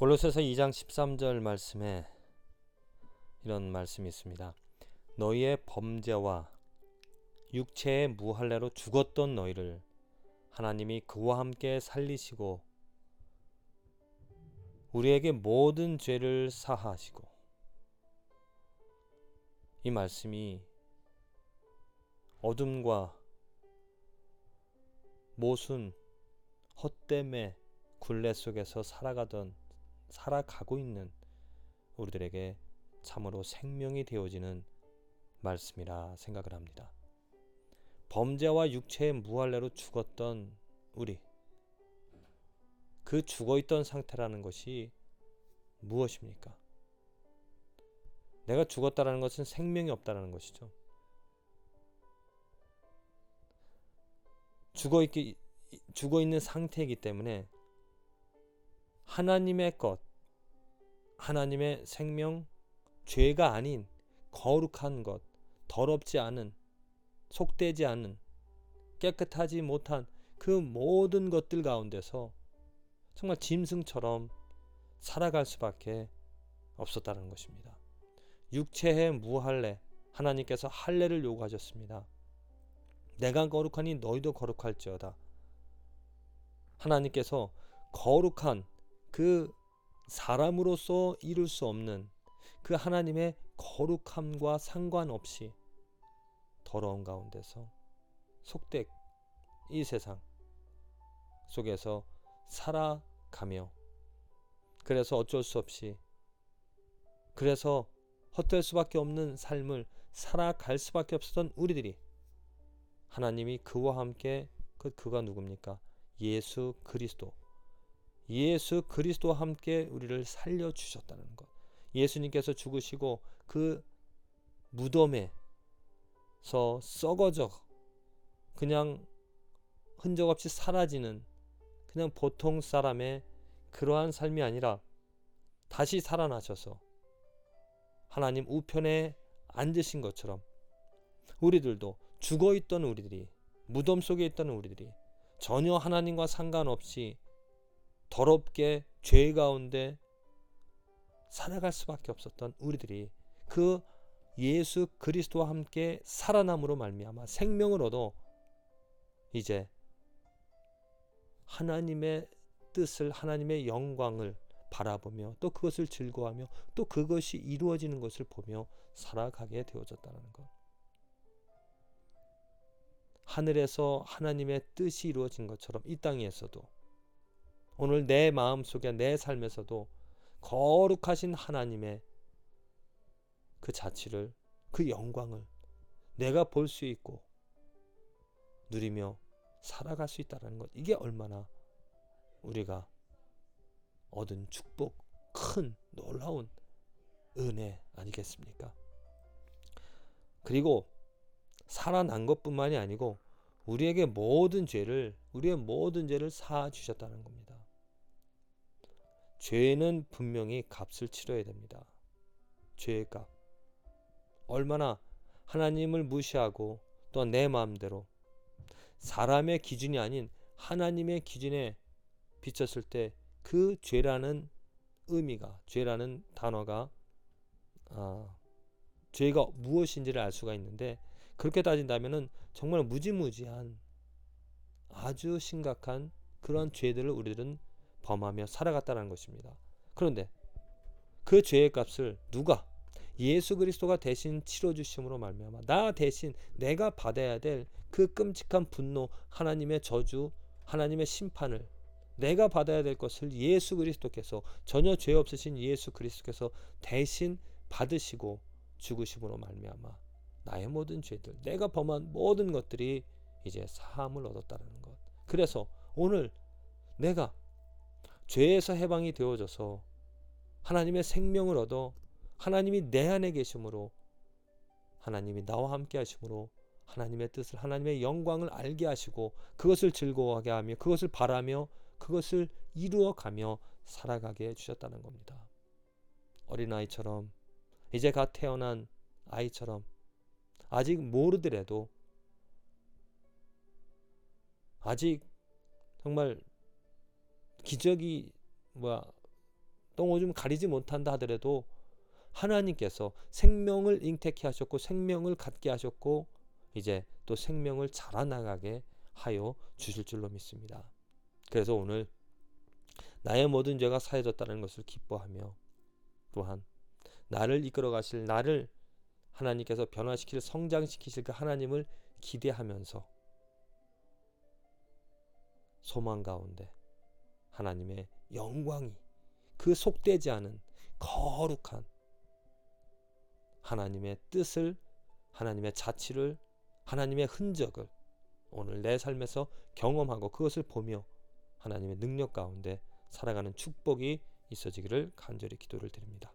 골로새서 2장 13절 말씀에 이런 말씀이 있습니다. 너희의 범죄와 육체의 무할례로 죽었던 너희를 하나님이 그와 함께 살리시고 우리에게 모든 죄를 사하시고. 이 말씀이 어둠과 모순, 헛됨의 굴레 속에서 살아가고 있는 우리들에게 참으로 생명이 되어지는 말씀이라 생각을 합니다. 범죄와 육체의 무할례로 죽었던 우리, 그 죽어있던 상태라는 것이 무엇입니까? 내가 죽었다라는 것은 생명이 없다라는 것이죠. 죽어있는 상태이기 때문에 하나님의 것, 하나님의 생명, 죄가 아닌 거룩한 것, 더럽지 않은, 속되지 않은, 깨끗하지 못한 그 모든 것들 가운데서 정말 짐승처럼 살아갈 수밖에 없었다는 것입니다. 육체의 무할례, 하나님께서 할례를 요구하셨습니다. 내가 거룩하니 너희도 거룩할지어다. 하나님께서 거룩한 그 사람으로서 이룰 수 없는 그 하나님의 거룩함과 상관없이 더러운 가운데서 속된 이 세상 속에서 살아가며, 그래서 어쩔 수 없이, 그래서 헛될 수밖에 없는 삶을 살아갈 수밖에 없었던 우리들이 하나님이 그와 함께, 그가 누굽니까? 예수 그리스도와 함께 우리를 살려주셨다는 것. 예수님께서 죽으시고 그 무덤에서 썩어져 그냥 흔적 없이 사라지는 그냥 보통 사람의 그러한 삶이 아니라 다시 살아나셔서 하나님 우편에 앉으신 것처럼 우리들도 죽어있던 우리들이, 무덤 속에 있던 우리들이 전혀 하나님과 상관없이 더럽게 죄 가운데 살아갈 수밖에 없었던 우리들이 그 예수 그리스도와 함께 살아남으로 말미암아 생명을 얻어 이제 하나님의 뜻을, 하나님의 영광을 바라보며 또 그것을 즐거워하며 또 그것이 이루어지는 것을 보며 살아가게 되어졌다는 것. 하늘에서 하나님의 뜻이 이루어진 것처럼 이 땅에서도 오늘 내 마음속에, 내 삶에서도 거룩하신 하나님의 그 자취를, 그 영광을 내가 볼 수 있고 누리며 살아갈 수 있다는 것, 이게 얼마나 우리가 얻은 축복, 큰 놀라운 은혜 아니겠습니까? 그리고 살아난 것뿐만이 아니고 우리의 모든 죄를 사하 주셨다는 겁니다. 죄는 분명히 값을 치러야 됩니다. 죄의 값. 얼마나 하나님을 무시하고 또 내 마음대로 사람의 기준이 아닌 하나님의 기준에 비쳤을 때 그 죄라는 의미가, 죄라는 단어가 죄가 무엇인지를 알 수가 있는데, 그렇게 따진다면은 정말 무지무지한 아주 심각한 그런 죄들을 우리들은 범하며 살아갔다는 것입니다. 그런데 그 죄의 값을 누가? 예수 그리스도가 대신 치러주심으로 말미암아 나 대신 내가 받아야 될 그 끔찍한 분노, 하나님의 저주, 하나님의 심판을 내가 받아야 될 것을 예수 그리스도께서, 전혀 죄 없으신 예수 그리스도께서 대신 받으시고 죽으심으로 말미암아 나의 모든 죄들, 내가 범한 모든 것들이 이제 사함을 얻었다는 것. 그래서 오늘 내가 죄에서 해방이 되어져서 하나님의 생명을 얻어 하나님이 내 안에 계심으로, 하나님이 나와 함께 하심으로 하나님의 뜻을, 하나님의 영광을 알게 하시고 그것을 즐거워하게 하며 그것을 바라며 그것을 이루어가며 살아가게 해주셨다는 겁니다. 어린아이처럼, 이제 갓 태어난 아이처럼 아직 모르더라도, 아직 정말 기적이 또 오줌 가리지 못한다 하더라도 하나님께서 생명을 잉태케 하셨고 생명을 갖게 하셨고 이제 또 생명을 자라나가게 하여 주실 줄로 믿습니다. 그래서 오늘 나의 모든 죄가 사해졌다는 것을 기뻐하며 또한 나를 이끌어 가실, 나를 하나님께서 변화시킬, 성장시키실 그 하나님을 기대하면서 소망 가운데 하나님의 영광이, 그 속되지 않은 거룩한 하나님의 뜻을, 하나님의 자치를, 하나님의 흔적을 오늘 내 삶에서 경험하고 그것을 보며 하나님의 능력 가운데 살아가는 축복이 있어지기를 간절히 기도를 드립니다.